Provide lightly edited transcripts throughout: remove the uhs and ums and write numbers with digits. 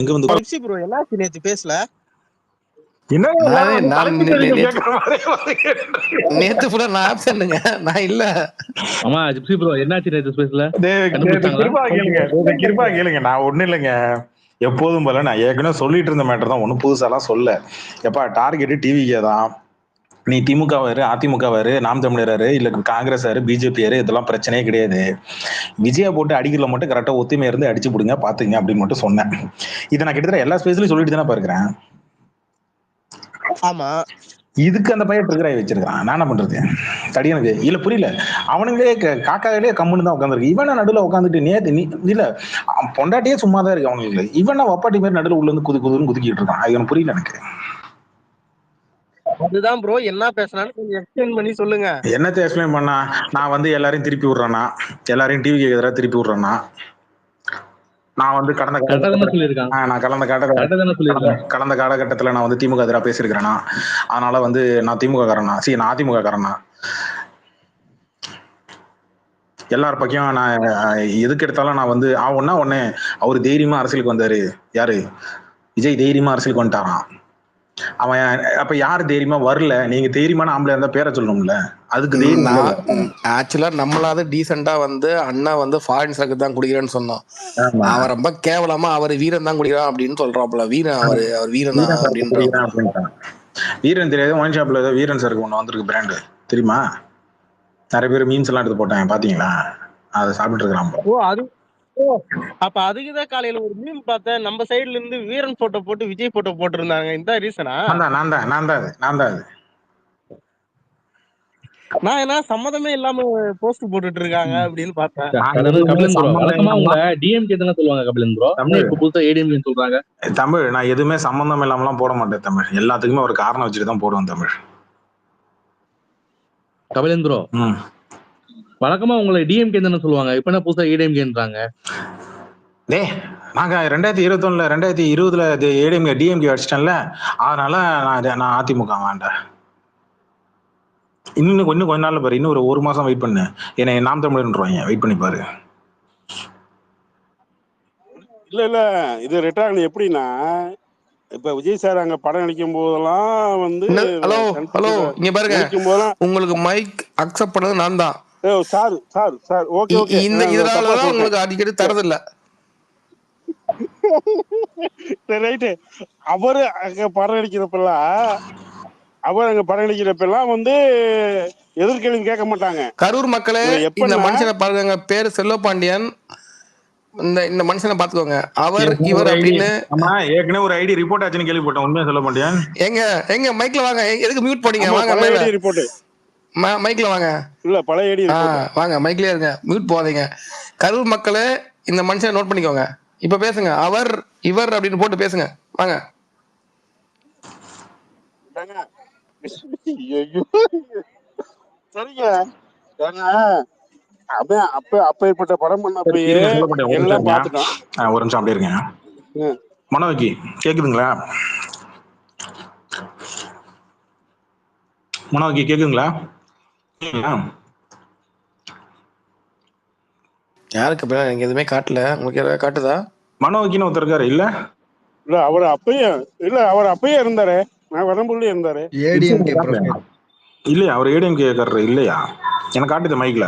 எங்க வந்து ரிப்சி ப்ரோ என்னாச்சு நேத்து பேசல? நேத்து ஃபுல்லா நான் ஆப்சன்ட்ங்க, நான் இல்ல. ஆமா ஜிப்சி ப்ரோ என்னாச்சு நேத்து பேசல? கிருபா கேளுங்க. நான் ஒண்ணு இல்லைங்க, எப்போதும் போல நான் ஏற்கனவே சொல்லிட்டு இருந்த மேட்டர் தான், ஒன்றும் புதுசாலாம் சொல்ல. எப்பா டார்கெட் டிவிக்கே தான். நீ திமுக வாரு, அதிமுக வாரு, நாம் தமிழராரு, இல்ல காங்கிரஸ் ஆரு, பிஜேபி ஆரு, இதெல்லாம் பிரச்சனையே கிடையாது. விஜயா போட்டு அடிக்கல மட்டும் கரெக்டா ஒத்துமையா இருந்து அடிச்சு பிடுங்க பாத்துங்க அப்படின்னு மட்டும் சொன்னேன். இதை நான் கிட்டத்தட்ட எல்லா ஸ்பேஸ்லயும் சொல்லிட்டு தானே பாக்குறேன். ஆமா, இதுக்கு அந்த பையன் ட்ரிகர் ஆகி வச்சிருக்கான். நான் என்ன பண்றது? தடியனுக்கு இல்ல புரியல. அவனுங்களே காக்காவிலே கம்முன்னு தான் உட்காந்துருக்கு. இவன் நடுவில் உட்காந்துட்டு நேத்து நீ இல்ல பொண்டாட்டியே சும்மா தான் இருக்கு அவனுக்கு. இவன் வப்பாட்டி மாதிரி நடுவில் உள்ள இருந்து குது குதுன்னு குதிக்கிட்டு இருக்கான். அது எனக்கு புரியல. எனக்கு அதுதான் ப்ரோ என்ன பேசினாலும் கொஞ்சம் எக்ஸ்பிளைன் பண்ணி சொல்லுங்க. என்னத்தை எக்ஸ்பிளைன் பண்ணா? நான் வந்து எல்லாரையும் திருப்பி விடுறேன்னா, எல்லாரையும் டிவிக்கு எதிராக திருப்பி விடுறேன்னா, நான் வந்து கடந்த காலகட்டத்தில் நான் வந்து திமுக எதிராக பேசியிருக்கிறேன்னா, அதனால வந்து நான் திமுக காரனா, நான் அதிமுக காரனா, எல்லார் பக்கம் நான் எதுக்கு எடுத்தாலும் நான் வந்து ஒண்ணு அவரு தைரியமா அரசியலுக்கு வந்தாரு. யாரு? விஜய் தைரியமா அரசியலுக்கு வந்துட்டாரான். அவன் அப்ப யாரு தைரியமா வரல? நீங்க தைரியமான ஆம்பளை இருந்தா பேரை சொல்லணும்ல. அதுக்கு ஆக்சுவலா நம்மளாவது டீசெண்டா வந்து அண்ணா வந்து ஃபாரின் சரக்கு தான் குடிக்கிறேன்னு சொன்னோம். அவன் ரொம்ப கேவலமா அவர் வீரன் தான் குடிக்கிறான் அப்படின்னு சொல்றாப்புல. வீரன் அவர் வீரன் தான் அப்படின்னு. வீரன் தெரியாது. ஒயின் ஷாப்ல ஏதோ வீரன் சரக்கு ஒண்ணு வந்திருக்கு பிராண்டு, தெரியுமா? நிறைய பேர் மீன்ஸ் எல்லாம் எடுத்து போட்டாங்க, பாத்தீங்களா? அதை சாப்பிட்டு இருக்கிறான். அப்ப அதுக்குதான் காலையில ஒரு மீம் பார்த்தேன், நம்ம சைடுல இருந்து வீரன் போட்டோ போட்டு விஜய் போட்டோ போட்டிருந்தாங்க. இந்த ரீசனா? நான் தான் நான் என்ன சம்மதமே இல்லாம போஸ்ட் போட்டுட்டு இருக்காங்க அப்படின்னு பார்த்தேன். தமிழ் நான் எதுவுமே சம்பந்தம் இல்லாமலாம் போட மாட்டேன். தமிழ் எல்லாத்துக்குமே ஒரு காரணம் வச்சுட்டு தான் போடுவேன். தமிழ் கபிலேந்திரோ வழக்கமா உங்களை டிஎம்கே தானே சொல்லுவாங்க, இப்ப என்ன புதுசா ஏடிஎம்கேன்றாங்க? நாங்க 2021 2020 ஏடிஎம்கே டிஎம்கே அடிச்சிட்டேன்ல, அதனால நான் அதிமுக வேண்டாம். இன்னும் கொஞ்ச நாள்ல பாரு, இன்னும் ஒரு மாசம் வெயிட் பண்ணு, என்னை நாம் தமிழர்ன்றவாங்க. வெயிட் பண்ணி பாரு. இல்ல இது ரிட்டர்ன் எப்படின்னா, இப்ப விஜய் சார் அங்க படம் நடிக்கும் போதெல்லாம் வந்து ஹலோ இங்க பாருங்க, உங்களுக்கு மைக் அக்செப்ட் பண்ணது நான் தான். சார் ஓகே இந்த இதனால உங்களுக்கு அடிக்கடி தரது இல்ல. ரைட்டு. அவரு அங்க படம் நடிக்கிறப்பெல்லாம் வந்து எதிர்கேள்வி கேட்க மாட்டாங்க. கரூர் மக்களே, இந்த மனுஷனை பாருங்க, பேரு செல்வபாண்டியன். இந்த மனுஷனை பாத்துக்கோங்க, அவர் இவர் அப்படின்னு. ஏற்கனவே ஒரு ஐடி ரிப்போர்ட் ஆச்சுன்னு கேள்விப்பட்டேன். உண்மையா செல்வபாண்டியன் எங்க மைக்ல வாங்க. எதுக்கு மியூட் பண்ணீங்க? வாங்க மைக்ல வாங்க. இல்ல பழைய ஐடி வாங்க, மைக்லயே இருங்க, மியூட் போகாதீங்க. கரூர் மக்களே, இந்த மனுஷனை நோட் பண்ணிக்கோங்க. இப்ப பேசுங்க, அவர் இவர் அப்படின்னு போட்டு பேசுங்க. வாங்க. சரிங்க. அப்பேற்பட்ட படம் பண்ணப்பயே எல்லாம் பார்த்துட்டோம். ஒரு நிமிஷம் அப்படியே இருங்க. மனோஜி கேக்குதுங்களா? மனோஜி கேக்குதுங்களா? யாருக்கு எனக்கு எதுவுமே காட்டல, உங்களுக்கு ஏதாவது காட்டுதா? மனோஜின்னு ஒருத்தர் இருக்காரு இல்ல? இல்ல அவர் அப்பயே இருந்தாரு. நான் வரும்போது இருந்தாரு. இல்லையா? அவர் ஏடிஎம்கே காரர் இல்லையா? எனக்கு காட்டுது மைக்ல.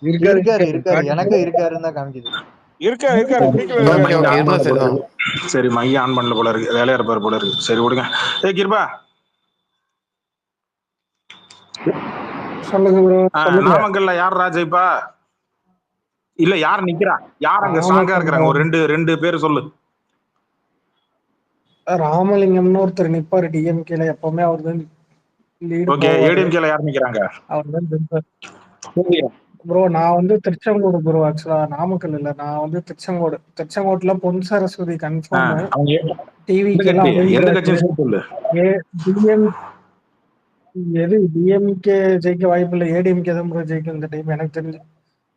இருக்காரு எனக்கு இருக்காருன்னு தான் காமிக்குது. சரி, மைய ஆன் பண்ணல போல இருக்கு, வேலையா இருப்பாரு போல இருக்கு. சரி விடுங்க. கிருபா நாமக்கல்ல யார் ராஜைப்பா? இல்ல யார் நிக்கிறா? யார் அங்க ஸ்ட்ராங்கா இருக்கிறாங்க? ஒரு ரெண்டு பேர் சொல்லு. ராமலிங்கம்னு ஒருத்தர் நிப்பாரு டிஎம்கேல, எப்பவுமே அவர் தான் லீட். ஓகே, ஏடிஎம்கேல யார் நிக்கிறாங்க? அவர் தான் ப்ரோ. நான் வந்து திருச்செங்கோடு ப்ரோ. ஆக்சுவலா நாமக்கல் இல்ல, நான் வந்து திருச்செங்கோட்டுல பொன் சரஸ்வதி கன்ஃபார்ம். டிஎம்கே ஜெயிக்க வாய்ப்பு இல்லை, ஏடிஎம்கே தான் ப்ரோ ஜெயிக்கும் இந்த டைம் எனக்கு தெரிஞ்சு.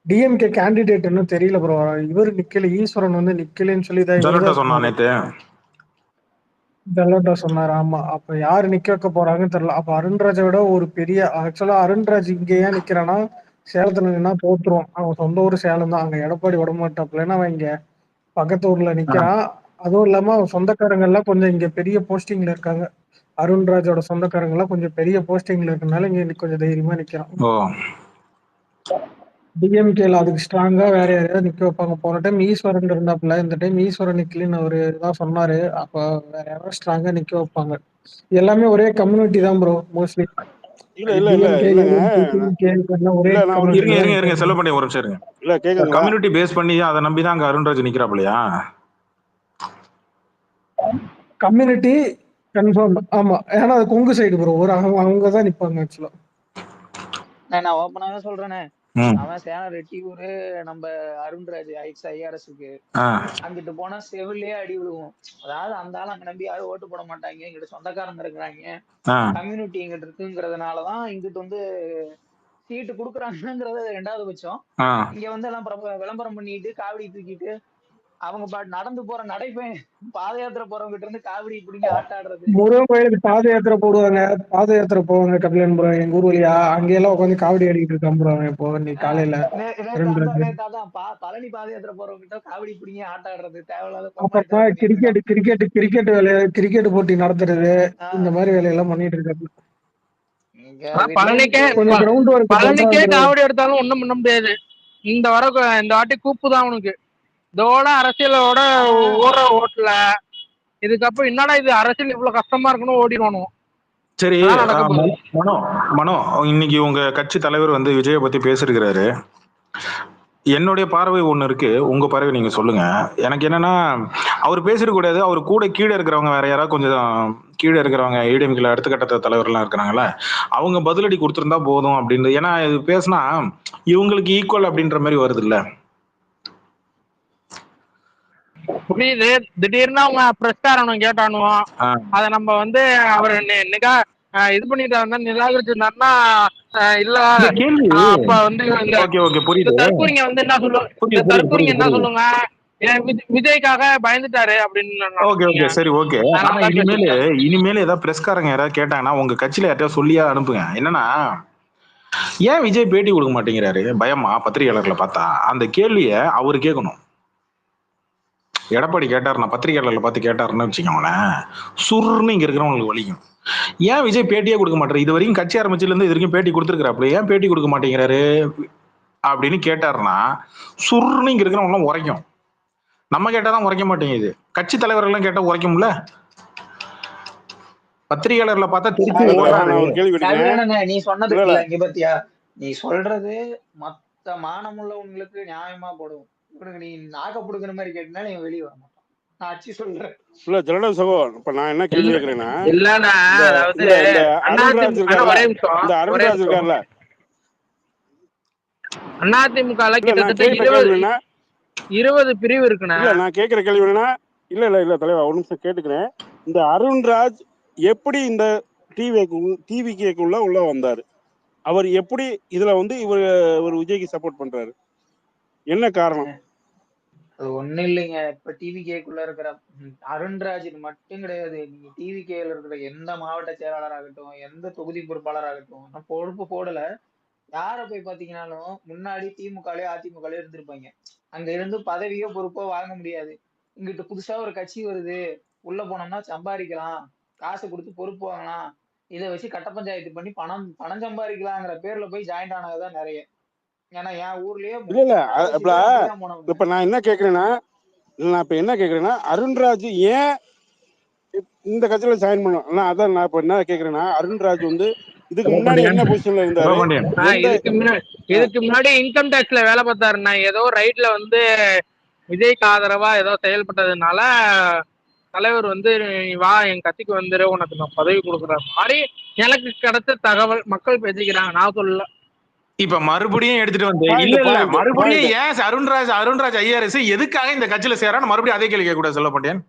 டிஎம்கே கேண்டிடேட் இன்னும் தெரியல ப்ரோ. இவர் நிக்கல, ஈஸ்வரன் வந்து நிக்கலன்னு சொல்லி தான் ஜெலட்டா சொன்னாரு. ஆமா, அப்ப யாரு நிக்க வைக்க போறாங்கன்னு தெரியல. அப்ப அருண்ராஜை விட ஒரு பெரிய, ஆக்சுவலா அருண்ராஜ் இங்க ஏன் நிக்கிறான்னா, சேலத்துல நின்னா தோத்துருவான். அவன் சொந்த ஊர் சேலம் தான், அங்க எடப்பாடி விட மாட்டாப்ல. அவன் இங்க பக்கத்து ஊர்ல நிக்கிறான். அதுவும் இல்லாம அவன் சொந்தக்காரங்க எல்லாம் கொஞ்சம் இங்க பெரிய போஸ்டிங்ல இருக்காங்க. அருண்ராஜோட சொந்தக்காரங்க எல்லாம் கொஞ்சம் பெரிய போஸ்டிங்ல இருக்கனால இங்க கொஞ்சம் தைரியமா நிக்கிறான். ஓ டிஎம்கேல அதுக்கு ஸ்ட்ராங்கா வேற யாரையாவது நிக்க வைப்பாங்க. போன டைம் ஈஸ்வரன் இருந்தாப்புல, இந்த டைம் ஈஸ்வரன் நிக்கலன்னு அவரு தான் சொன்னாரு. அப்ப வேற யாராவது ஸ்ட்ராங்கா நிக்க வைப்பாங்க. எல்லாமே ஒரே கம்யூனிட்டி தான் ப்ரோ மோஸ்ட்லி. இல்ல இல்ல இல்ல டிஎம்கே இல்லங்க ஒரே இல்ல நான் ஒரு இருங்க கம்யூனிட்டி இருங்க இருங்க தான். செல்வ பண்ணி ஒரு நிமிஷம் இருங்க. இல்ல கேக்குதுங்களா? கம்யூனிட்டி பேஸ் பண்ணி அதை நம்பி தான் அங்க அருண்ராஜ் நிக்கிறாப்லையா? Community confirm. ஆமா, ஏன்னா அது கொங்கு சைடு ப்ரோ. ஒரு அவங்க தான் நிப்பாங்க ஆக்சுவலா. நான் ஓப்பனாவே சொல்றேனே, ம் அவன் சேலம் ரெட்டியூரு நம்ம அருண்ராஜ் ஐஆர்எஸ்க்கு ஆ அங்கிட்டு போனா செவிலே அடி விழுவும். அதாவது அந்த ஆள் அங்க நம்பி யாரும் ஓட்டு போட மாட்டாங்க, இங்கிட்டு சொந்தக்காரங்க இருக்கிறாங்க, ஆ கம்யூனிட்டி இங்கிட்டு இருக்குங்கிறதுனாலதான் இங்கிட்டு வந்து சீட்டு குடுக்குறாங்கிறது 2வது பட்சம். ஆ இங்க வந்து எல்லாம் விளம்பரம் பண்ணிட்டு காவடி தூக்கிட்டு அவங்க பாட்டு நடந்து போற நடைப்பயன் பாத யாத்திரை போறவங்க கிட்ட இருந்து காவடி பிடிங்க ஆட்டாடுறது. முருகன் கோயிலுக்கு பாத யாத்திரை போடுவாங்க, பாத யாத்திரை போவாங்க கபிலன் ப்ரோ. எங்க ஊர் வழியா அங்கெல்லாம் உட்காந்து காவடி அடிக்கிட்டு இருக்கான் ப்ரோ இப்போ நீ காலையில. நேத்தாதான் பழனி பாத யாத்திரை போறவங்க கிட்ட காவடி பிடிங்க ஆட்டாடுறது தேவையில்லாத அப்புறமா கிரிக்கெட் வேலையை கிரிக்கெட் போட்டி நடத்துறது, இந்த மாதிரி வேலையெல்லாம் பண்ணிட்டு இருக்காரு. பழனிக்கே காவடி எடுத்தாலும் ஒண்ணும் பண்ண முடியாது. இந்த வாட்டி கூப்பு தான் அவனுக்கு. இதோட அரசியலோட ஊற ஓட்டல. இதுக்கப்புறம் என்னடா இது அரசியல் இவ்வளவு கஷ்டமா இருக்கணும் ஓடிடணும். சரி மனோ இன்னைக்கு உங்க கட்சி தலைவர் வந்து விஜயை பத்தி பேசிருக்கிறாரு. என்னுடைய பார்வை ஒண்ணு இருக்கு, உங்க பார்வை நீங்க சொல்லுங்க. எனக்கு என்னன்னா அவர் பேசிருக்க கூடாது, அவர் கூட கீழே இருக்கிறவங்க வேற யாராவது கொஞ்சம் கீழே இருக்கிறவங்க ஏடிஎம்கேல அடுத்த கட்ட தலைவர்லாம் இருக்கிறாங்கல்ல, அவங்க பதிலடி கொடுத்துருந்தா போதும் அப்படின்னு. ஏன்னா இது பேசினா இவங்களுக்கு ஈக்குவல் அப்படின்ற மாதிரி வருது இல்ல. புரியுது. திடீர்னு அவங்க பிரஸ்காரனும் கேட்டானுவோம், அத நம்ம வந்து அவர் இது பண்ணிட்டு நிராகரிச்சிருந்தாருன்னா இல்ல. அப்ப வந்து தற்கூரிங்க வந்து என்ன சொல்லுங்க, விஜய்க்காக பயந்துட்டாரு அப்படின்னு. சரி ஓகே. இனிமேல் ஏதாவது பிரஸ்காரங்க யாராவது கேட்டாங்கன்னா உங்க கட்சியில யார்ட்டையாவது சொல்லியா அனுப்புங்க. என்னன்னா ஏன் விஜய் பேட்டி கொடுக்க மாட்டேங்கிறாரு பயமா பத்திரிகையாளர்களை பார்த்தா? அந்த கேள்விய அவரு கேட்கணும். எடப்பாடி கேட்டாருன்னா பத்திரிகையாளர்களை பார்த்து கேட்டாருன்னு வச்சுக்கோங்களேன், சுருன்னு இங்க இருக்கிறவங்களுக்கு வலிக்கும். ஏன் விஜய் பேட்டியே கொடுக்க மாட்டாரு? இது வரைக்கும் கட்சி ஆரம்பிச்சுல இருந்து இது வரைக்கும் பேட்டி கொடுத்துருக்காரு, ஏன் பேட்டி கொடுக்க மாட்டேங்கிறாரு அப்படின்னு கேட்டாருன்னா சுருன்னு இங்க இருக்கிறவங்க உரைக்கும். நம்ம கேட்டாதான் உரைக்க மாட்டேங்குது, கட்சி தலைவர் எல்லாம் கேட்டா உரைக்கும்ல. பத்திரிகையாளர்களை பார்த்தா திருப்பி நீ சொன்னது இங்க பத்தியா, நீ சொல்றது மத்த மானமுள்ளவங்களுக்கு நியாயமா போடும். நீ நாக்க புடுங்கிற மாதிரி கேட்டா நீ வெளியே வர மாட்டான். நான் அச்சு சொல்றேன். இல்ல ஜெனரல் சகோ, இப்ப நான் என்ன கேள்வி கேக்குறேன்னா, இந்த அருண்ராஜ் இருக்கார்ல, அதிமுக கிட்டத்தட்ட 20 பிரிவு இருக்குண்ணா. இல்ல நான் கேக்குற கேள்வி என்னன்னா, இல்ல தலைவா ஒரு நிமிஷம் கேட்டுக்கிறேன். இந்த அருண்ராஜ் எப்படி இந்த டிவிகேக்குள்ள உள்ள வந்தாரு? அவர் எப்படி இதுல வந்து இவர் விஜய்க்கு சப்போர்ட் பண்றாரு? என்ன காரணம்? அது ஒண்ணு இல்லைங்க. இப்ப டிவிகேக்குள்ள இருக்கிற அருண்ராஜ் மட்டும் கிடையாது, நீங்க டிவிகேல இருக்கிற எந்த மாவட்ட செயலாளராகட்டும், எந்த தொகுதி பொறுப்பாளராகட்டும், நான் பொறுப்பு போடல, யார போய் பாத்தீங்கன்னாலும் முன்னாடி திமுகலயோ அதிமுகலயோ இருந்திருப்பாங்க. அங்க இருந்து பதவியோ பொறுப்போ வாங்க முடியாது. இங்கிட்டு புதுசா ஒரு கட்சி வருது, உள்ள போனோம்னா சம்பாதிக்கலாம், காசு கொடுத்து பொறுப்பு வாங்கலாம், இதை வச்சு கட்ட பஞ்சாயத்து பண்ணி பணம் சம்பாதிக்கலாங்கிற பேர்ல போய் ஜாயிண்ட் ஆனதுதான் நிறைய. ஏன்னா என் ஊர்லயே இப்ப நான் என்ன கேக்குறேன்னா அருண்ராஜ் ஏன் இந்த கட்சியில ஜாயின் பண்ணும்? அதான் நான் இப்ப என்ன கேக்குறேன்னா, அருண்ராஜ் வந்து இதுக்கு முன்னாடி என்ன பொசிஷன்ல இருந்தாரு? இதுக்கு முன்னாடி இன்கம் டாக்ஸ்ல வேலை பார்த்தாருன்னா, ஏதோ ரைட்ல வந்து விஜய்க்கு ஆதரவா ஏதோ செயல்பட்டதுனால தலைவர் வந்து வா என் கட்சிக்கு வந்துரு, உனக்கு நான் பதவி கொடுக்குற மாதிரி எனக்கு கிடைச்ச தகவல் மக்கள் பேசிக்கிறாங்க, நான் சொல்லல. இப்ப மறுபடியும் எடுத்துட்டு வந்து மறுபடியும் ஏன் அருண்ராஜ் ஐஆர்எஸ் எதுக்காக இந்த கட்சியில சேரான்னு மறுபடியும் அதே கேள்வி கேட்க கூட சொல்ல மாட்டேன்.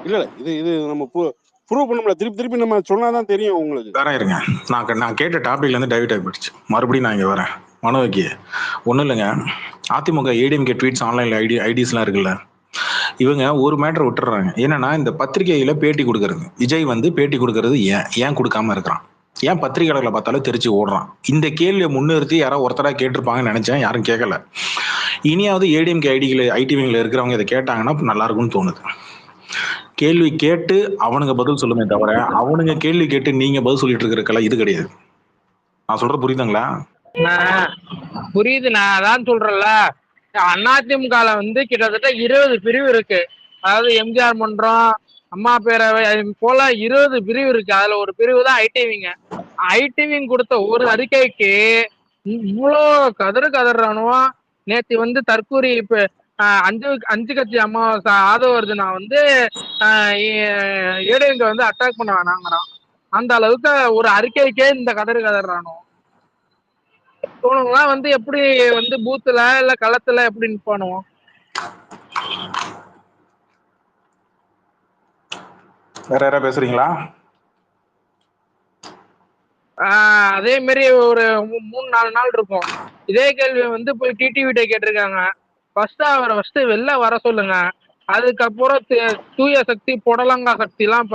இல்ல இது நம்ம ப்ரூவ் பண்ணல, திருப்பி நம்ம சொன்னாதான் தெரியும் உங்களுக்கு. வேற இருங்க, நான் கேட்ட டாபிக்ல இருந்து டைவர்ட் ஆகி போயிடுச்சு. மறுபடியும் நான் இங்க வரேன். மனோவிக்கு ஒண்ணும் இல்லைங்க, அதிமுக ஏடிஎம்கே ட்வீட்ஸ் ஆன்லைன்ல ஐடிஸ்லாம் இருக்குல்ல, இவங்க ஒரு மேட்டர் விட்டுறாங்க. என்னன்னா இந்த பத்திரிகையில பேட்டி கொடுக்கறது, விஜய் வந்து பேட்டி கொடுக்கறது ஏன் கொடுக்காம இருக்கிறான்? ஏன் பத்திரிகையாளர்களை பார்த்தாலும் தெரிச்சு ஓடுறான்? இந்த கேள்வியை முன்னிறுத்தி யாரோ ஒருத்தரா கேட்டிருப்பாங்கன்னு நினைச்சேன், யாரும் கேட்கல. இனியாவது ஏடிஎம்கே ஐடிவிங்கில் இருக்கிறவங்க இதை கேட்டாங்கன்னா நல்லா இருக்கும்னு தோணுது. கேள்வி கேட்டு அவனுங்க பதில் சொல்லுமே தவிர அவனுங்க கேள்வி கேட்டு நீங்க பதில் சொல்லிட்டு இருக்கிறக்கெல்லாம் இது கிடையாது. நான் சொல்றது புரியுதுங்களா? புரியுது. நான் அதான் சொல்றேன்ல, அதிமுக வந்து கிட்டத்தட்ட 20 பிரிவு இருக்கு. அதாவது எம்ஜிஆர் மன்றம், அம்மா பேரவை போல 20 பிரிவு இருக்கு. அதுல ஒரு பிரிவு தான் ஐடிவிங்க. ஐடிவிங் கொடுத்த ஒரு அறிக்கைக்கு இவ்வளோ கதறானுவோ. நேற்று வந்து தற்கூரி இப்ப அஞ்சு கட்சி அமாவாசை ஆதவர்ஜனா வந்து ஏடிஎம்க வந்து அட்டாக் பண்ண வேணாங்கிறான். அந்த அளவுக்கு ஒரு அறிக்கைக்கே இந்த கதறானோ. இவனுங்களாம் வந்து எப்படி வந்து பூத்துல இல்ல களத்துல எப்படி நிப்பானுவோம்? வேற யாரா பேசுறீங்களா? அதே மாதிரி ஒரு 3-4 நாள் இருக்கும். இதே கேள்வி வந்து போய் டிடிவிட்ட கேட்டிருக்காங்க. அவரை வெளில வர சொல்லுங்க, அதுக்கப்புறம் தூய சக்தி புடலங்கா சக்தி எல்லாம்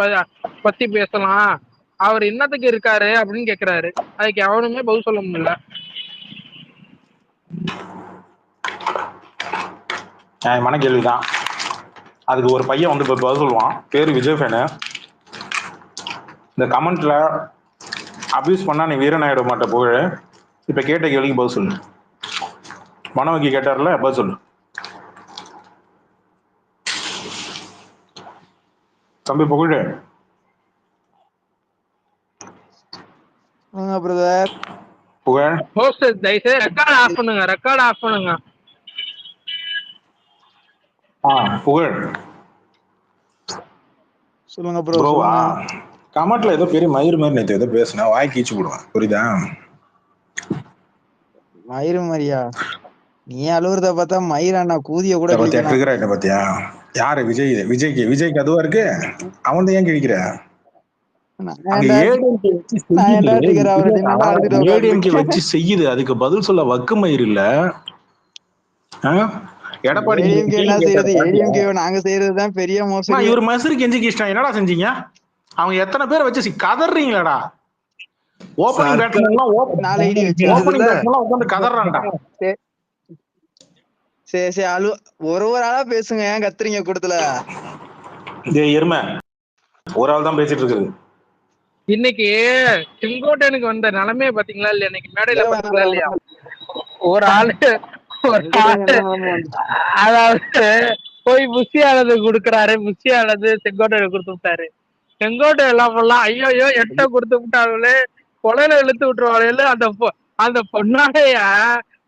பத்தி பேசலாம், அவர் என்னத்துக்கு இருக்காரு அப்படின்னு கேக்குறாரு. அதுக்கு எவனுமே பதில் சொல்ல முடியல. நியாயமான கேள்விதான். அதுக்கு ஒரு பையன் வந்து பதில் சொல்லுவான், பேரு விஜய் ஃபேனு. இந்த கமெண்ட்ல அபியூஸ் பண்ணா நீ வீரனாயிட மாட்ட புகழ். இப்ப கேட்ட கேள்விக்கு பதில் சொல்லு. மனோகி கேட்டார்ல, பதில் சொல்லு தம்பி புகழ். பிரதர் புகழ் தயவுசெய்து ரெக்கார்ட் ஆஃப் பண்ணுங்க, ரெக்கார்ட் ஆஃப் பண்ணுங்க. புகழ் சொல்லுங்க ப்ரோ. ப்ரோவா கமெண்ட்ல ஏதோ பெரிய மயிறு மாதிரி நேற்று ஏதோ பேசுனா வாய் கீச்சு போடுவேன், புரியுதா? மயிறு மாதிரியா? நீ அழுவுறத பார்த்தா மயிராண்ணா கூதிய கூட பாத்தியா? யாரு? விஜய்க்கு அதுவா இருக்கு. அவன் ஏன் கிழிக்கிற? ஏடிஎம்கே வச்சு செய்யுது, அதுக்கு பதில் சொல்ல வக்கு மயிறு இல்ல. எடப்பாடி நாங்க செய்யறதுதான் பெரிய மோசம். இவர் மசூரி கெஞ்சி கிருஷ்ணா என்னடா செஞ்சீங்க? அவங்க எத்தனை பேர் வச்சு கதறீங்களாடா? ஓபனிங் பேட்ஸ்மேன் உட்காந்து கதறான்டா. சரி ஒரு ஆளா பேசுங்க, ஏன் கத்துறீங்க கூட்டத்துல? எருமை ஒரு ஆள் தான் பேசிட்டு இருக்குது. இன்னைக்கு செங்கோட்டையனுக்கு வந்த நிலைமையை பாத்தீங்களா இல்லையா? இன்னைக்கு மேடையில பாத்தீங்களா இல்லையா? ஒரு ஆளு அதாவது போய் புஷியானது கொடுக்குறாரு, புஷியானது செங்கோட்டையனுக்கு கொடுத்து விட்டாரு. செங்கோட்டை எல்லாம் பண்ணலாம், ஐயோ எட்ட கொடுத்து விட்டாங்களே, கொலையில இழுத்து விட்டுருவாங்களே. அந்த பொண்ணாடைய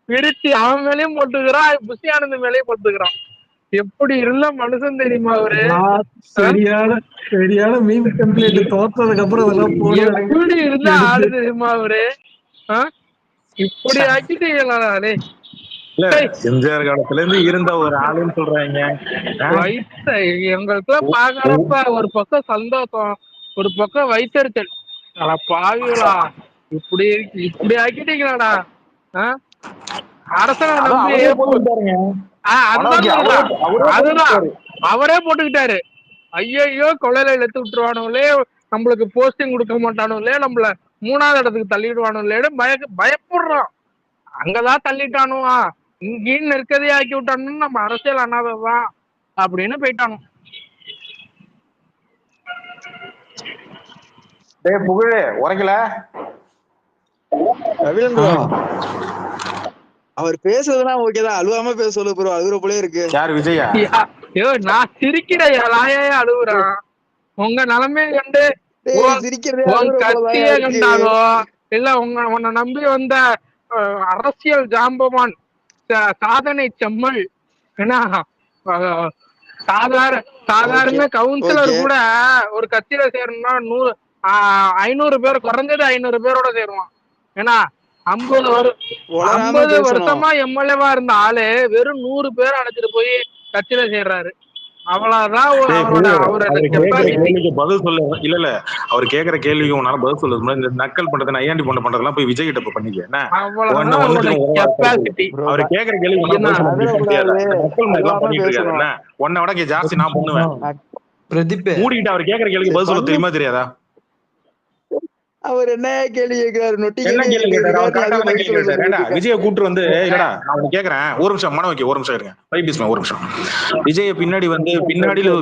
பிரிச்சு அவன் மேலேயும் போட்டுக்கிறான், புஷியானது மேலேயும் போட்டுக்கிறான். எப்படி இருந்த மனுஷன் தெரியுமா அவரு? சரியான மீம் டெம்ப்ளேட் தோற்றதுக்கு அப்புறம் எப்படி இருந்தா ஆளு தெரியுமா அவரு? இப்படி ஆக்கிட்டீங்களே. எம்ஜிஆர் காலத்துல இருந்து இருந்த ஒரு ஆளுன்னு சொல்றாங்க. எங்களுக்கு பாக்குறப்ப ஒரு பக்கம் சந்தோஷம், ஒரு பக்கம் வைத்தறிச்சல். பாவிகளா, இப்படி ஆக்கிட்டீங்களாடா? அரசனை நம்பி அதுதான் அவரே போட்டுக்கிட்டாரு. ஐயோ கொலையில இழுத்து விட்டுருவானுங்களே, நம்மளுக்கு போஸ்டிங் கொடுக்க மாட்டானுங்களே, நம்மள 3வது இடத்துக்கு தள்ளிடுவானுங்களே பயப்படுறோம். அங்கதான் தள்ளிட்டானுவா, இங்கேயும் நெருக்கதி ஆக்கி விட்டானு நம்ம அரசியல் அண்ணாதான் அப்படின்னு போயிட்டானு. புகழே உரைக்கல அவர் பேசுறதுனா ஓகேதான், அழுவாம பேச சொல்லு ப்ரோ. அழுகுற போலே இருக்கு. யார்? விஜயா? ஐயோ நான் சிரிக்கிறேன், அழுகுறான். உங்க நிலைமையை கண்டு கத்திய கண்டாலோ இல்ல உன்னை நம்பி வந்த அரசியல் ஜாம்பவான், சாதனை செம்மல், ஏன்னா சாதாரண கவுன்சிலர் கூட ஒரு கட்சியில சேரணும்னா 500 பேர், குறைஞ்சது 500 பேரோட சேருவான். ஏன்னா 50 வருஷமா எம்எல்ஏவா இருந்த ஆளு வெறும் 100 பேர் அழைச்சிட்டு போய் கட்சியில சேர்றாரு. அவ்வளவுதான் பதில் சொல்ல. இல்ல அவர் கேக்குற கேள்விக்கு உன்னால பதில் சொல்ல. இந்த நக்கல் பண்றது, நையாண்டி பண்றதெல்லாம் போய் விஜய் கிட்ட பண்ணிக்க. அவர் கேக்குற கேள்வி உன்னை விட ஜாஸ்தி நான் பண்ணுவேன். மூடிக்கிட்டு அவர் கேக்குற கேள்விக்கு பதில் சொல்ல தெரியுமா தெரியாதா? அவர் என்ன கேள்வி கேட்கிறாரு? நொட்டி என்ன கேள்வி கேள்வி கேட்டாரு? அவர் கேட்கிறாரு. கரெக்டா நீ கேள்வி பதில் சொல்ல கேட்டாரு. ஏண்டா சொல்லிட்டு இருக்க. விஜய கூட்டு வந்து இல்லடா நான் உனக்கு கேக்குறேன். ஒரு நிமிஷம் மன வைக்க, ஒரு நிமிஷம் இருங்க. வைபீஸ்மா ஒரு நிமிஷம். விஜய பின்னாடி வந்து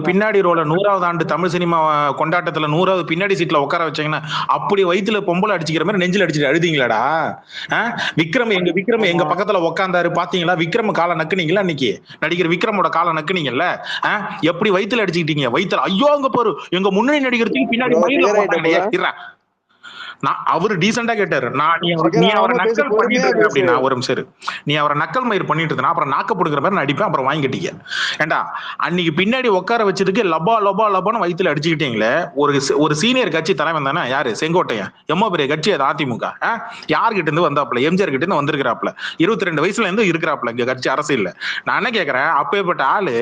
பின்னாடி ரோல 100வது ஆண்டு தமிழ் சினிமா கொண்டாட்டத்துல 100வது பின்னாடி சீட்ல உட்கார வச்சீங்கன்னா அப்படி வயித்துல பொம்பளை அடிச்சுக்கிற மாதிரி நெஞ்சில் அடிச்சுட்டு அழுதீங்களாடா? விக்ரம் எங்க பக்கத்துல உட்காந்தாரு பாத்தீங்களா? விக்ரம் காலை நக்குனீங்களா? இன்னைக்கு நடிகர் விக்ரமோட காலை நக்குனீங்கல்ல? எப்படி வயித்துல அடிச்சுக்கிட்டீங்க? வயித்துல ஐயோ அங்க பாரு எங்க முன்னணி நடிகருக்கு பின்னாடி மயில போட்டாங்க. அவரு டீசெண்டா கேட்டாரு. நீ அவரை நக்கல் பண்ணிட்டு இருக்க அப்படின்னா ஒரு நிமிஷம் நீ அவரை நக்கல் மயிர் பண்ணிட்டு இருந்தா அப்புறம் நாக்க போடுக்கிற மாதிரி நடிப்பேன் அப்புறம் வாங்கி கட்டிக்க. ஏண்டா அன்னைக்கு பின்னாடி உட்கார வச்சதுக்கு லபா லபா லபான்னு வயித்துல அடிச்சுக்கிட்டீங்களே. ஒரு சீனியர் கட்சி தலைவன் தானே யாரு? செங்கோட்டையன். எம்மா பெரிய கட்சி அது அதிமுக. யார்கிட்ட இருந்து வந்தாப்புல? எம்ஜிஆர் கிட்ட இருந்து வந்திருக்கிறாப்புல. 22 வயசுல இருந்து இருக்கிறாப்புல இங்க கட்சி அரசியல்ல. நான் என்ன கேக்குறேன், அப்பேற்பட்ட ஆளு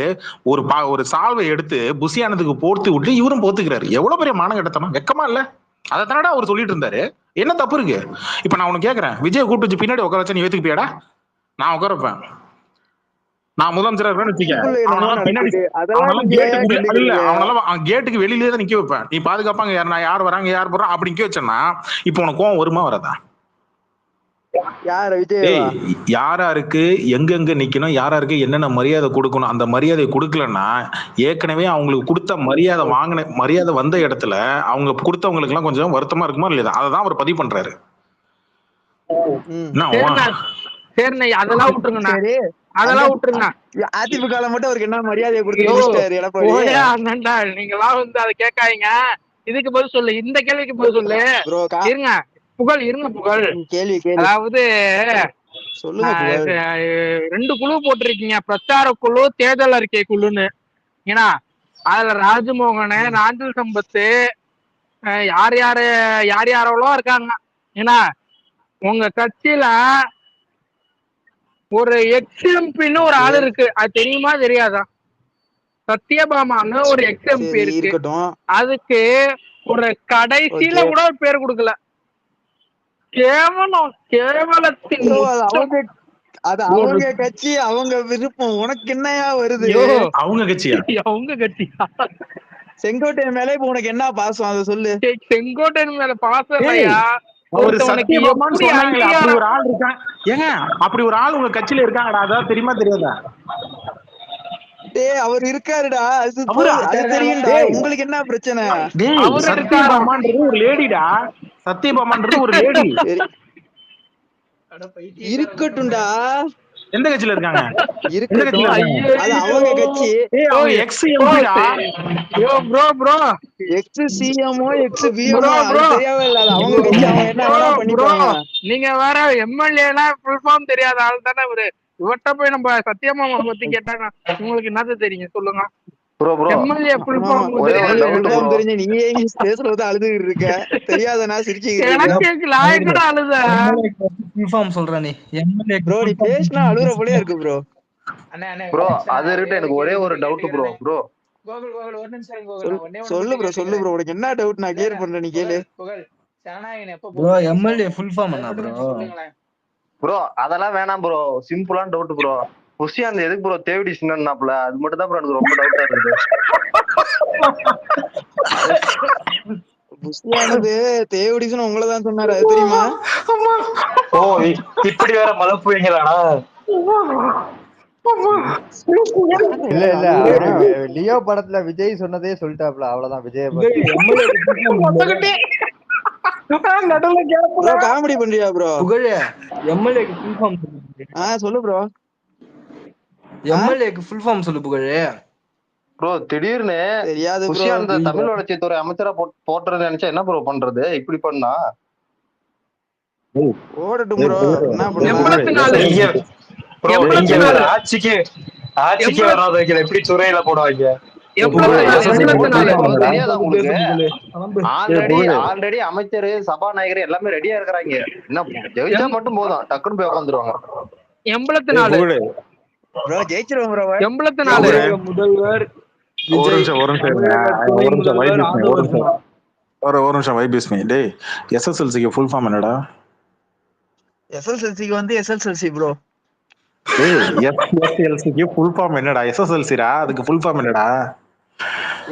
ஒரு சால்வை எடுத்து புசியானதுக்கு போர்த்து விட்டு இவரும் போத்துக்கிறாரு. எவ்வளவு பெரிய மானகட்டத்தனம், வெக்கமா இல்ல? அதை தானடா அவர் சொல்லிட்டு இருந்தாரு. என்ன தப்பு இருக்கு? இப்ப நான் உனக்கு கேக்குறேன், விஜய் கூப்பிட்டு வச்சு பின்னாடி உட்கார வச்சா நீ ஏத்துக்குப்பியாடா? நான் உட்கார வைப்பேன். நான் முதலமைச்சரா இருக்கேன்னு வச்சுக்க, அவனால கேட்டுக்கு வெளியிலே தான் நிக்க வைப்பேன். நீ பாதுகாப்பாங்க நான் யார் வராங்க யார் போறான் அப்படி நிக்க வச்சேன்னா இப்ப உனக்கு கோவம் வருமா வராதா? யாராருக்கு எங்கெங்க நிக்கணும், யாராருக்கு என்னென்ன மரியாதை கொடுக்கணும், அந்த மரியாதை கொடுக்கலன்னா ஏற்கனவே அவங்களுக்கு கொடுத்த மரியாதை வந்த இடத்துல அவங்க கொடுத்தவங்களுக்கு எல்லாம் கொஞ்சம் வருத்தமா இருக்குமா இல்லையா? அததான் அவர் பதிவு பண்றாரு. அதெல்லாம் விட்டுருங்க, அதெல்லாம் விட்டுருங்க. அதிமுக மட்டும் அவருக்கு என்ன மரியாதையை கொடுத்து எடப்பாடி? நீங்களா வந்து அதை கேட்காதீங்க. இதுக்கு பதில் சொல்லு, இந்த கேள்விக்கு பதில் சொல்லு. இருங்க புகழ், இருங்க புகழ். அதாவது சொல்லுங்க, 2 குழு போட்டிருக்கீங்க, பிரச்சார குழு, தேர்தல் அறிக்கை குழுன்னு. ஏன்னா அதுல ராஜ்மோகன், நாஞ்சில் சம்பத்து, யார் யாரெவ்வளோ இருக்காங்க. ஏன்னா உங்க கட்சியில ஒரு எக்ஸ்எம்பின்னு ஒரு ஆள் இருக்கு, அது தெரியுமா தெரியாதா? சத்யபாமான்னு ஒரு எக்ஸ்எம்பி இருக்கு. அதுக்கு ஒரு கடைசியில கூட ஒரு பேர் கொடுக்கல. கேவலத்தின் அது அவங்க கட்சி, அவங்க விருப்பம். உனக்கு என்னையா வருது? அவங்க கட்சியா? அவங்க கட்சியா? செங்கோட்டையன் மேல இப்ப உனக்கு என்ன பாசம் அதை சொல்லு. செங்கோட்டையன் மேல பாசம் இல்லையா? அப்படி ஒரு ஆள் உங்க கட்சியில இருக்காங்கடா, அதான் தெரியுமா தெரியாதா? அவர் இருக்காருடா, அது தெரியும்டா. உங்களுக்கு என்ன பிரச்சனை? சத்யபாமான்றது ஒரு லேடிடா. சத்யபாமான்றது ஒரு லேடி. இருக்கட்டும்டா. எந்த கட்சியில இருக்காங்க? அது அவங்க கட்சி. எக்ஸ் எம்பிடா. எக்ஸ் சிஎம்ஓ எக்ஸ் பிஎம்ஓ தெரியாவே இல்ல. அது அவங்க கட்சி, அவங்க என்ன பண்ணிப்பாங்க. நீங்க வேற எம்எல்ஏனா ஃபுல் ஃபார்ம் தெரியாத ஆள் தானே இவரு. இவர்கிட்ட போய் நம்ம சத்யமாமா பத்தி கேட்டாங்க, உங்களுக்கு என்னது தெரியும் சொல்லுங்க? எம்எல்ஏ ஃபுல் ஃபார்ம் தெரிஞ்சு நீ ஏன் பேசுறது அழுதுகிட்டு இருக்க? தெரியாதனா சிரிச்சிட்டு எனக்கு கேக்கல. எங்கடா அழுத? ஃபுல் ஃபார்ம் சொல்ற நீ. எம்எல்ஏ ப்ரோ நீ பேசினா அழுற போலயே இருக்கு ப்ரோ. ப்ரோ அது இருக்கு. எனக்கு ஒரே ஒரு டவுட் ப்ரோ. கோகுல் ஒரு நிமிஷம் சொல்லு ப்ரோ, சொல்லு ப்ரோ. உனக்கு என்ன டவுட் நான் கிளியர் பண்றேன், நீ கேளு. ப்ரோ எம்எல்ஏ ஃபுல் ஃபார்ம் என்ன ப்ரோ? ப்ரோ அதெல்லாம் வேணாம் ப்ரோ, சிம்பிளான டவுட் ப்ரோ. புஷியானது எதுக்கு ப்ரோ தேவடி சின்னன்னாப்ல? அது மட்டும் தான் ப்ரோ எனக்கு ரொம்ப டவுட்டா இருக்குது. புஷியானது தேவடிஸ்னு உங்களை தான் சொன்னாரு, அது தெரியுமா? ஓ இப்படி வேற மலப்புவீங்களாடா? இல்ல இல்ல, லியோ படத்துல விஜய் சொன்னதே சொல்லிட்டாப்ல, அவ்வளவுதான். விஜய் காமெடி பண்றியா ப்ரோ? எம்எல்ஏக்கு ஃபுல் ஃபார்ம் சொல்லு. சொல்லு ப்ரோ. எம்எல்ஏக்கு ஃபுல் ஃபார்ம் சொல்லு புகழ். ப்ரோ திடீர்னு தெரியாது ப்ரோ. புஷியானது தமிழ் வளர்ச்சித்துறை அமைச்சரா போட்டுறது நினைச்சா என்ன ப்ரோ பண்றது? இப்படி பண்ணா ஓடட்டும் ப்ரோ. என்ன பண்ணுங்க ஆட்சிக்கு வராத வைக்கல, எப்படி துறையில போடுவாங்க? ஆல்ரெடி அமைச்சர், சபாநாயகர் எல்லாமே ரெடியா இருக்கிறாங்க. என்ன ஜெயிச்சா மட்டும் போதும், டக்குன்னு போய் உட்காந்துருவாங்க. 84 ஜெயிச்சிருவோம் ப்ரோ. 84 முதல்வர் ஒரு நிமிஷம் வைபீஸ்மி. டேய் எஸ்எஸ்எல்சிக்கு ஃபுல் ஃபார்ம் என்னடா? எஸ்எஸ்எல்சிக்கு வந்து எஸ்எஸ்எல்சி ப்ரோ. எஸ்எஸ்எல்சிக்கு ஃபுல் ஃபார்ம் என்னடா? எஸ்எஸ்எல்சிடா, அதுக்கு ஃபுல் ஃபார்ம் என்னடா?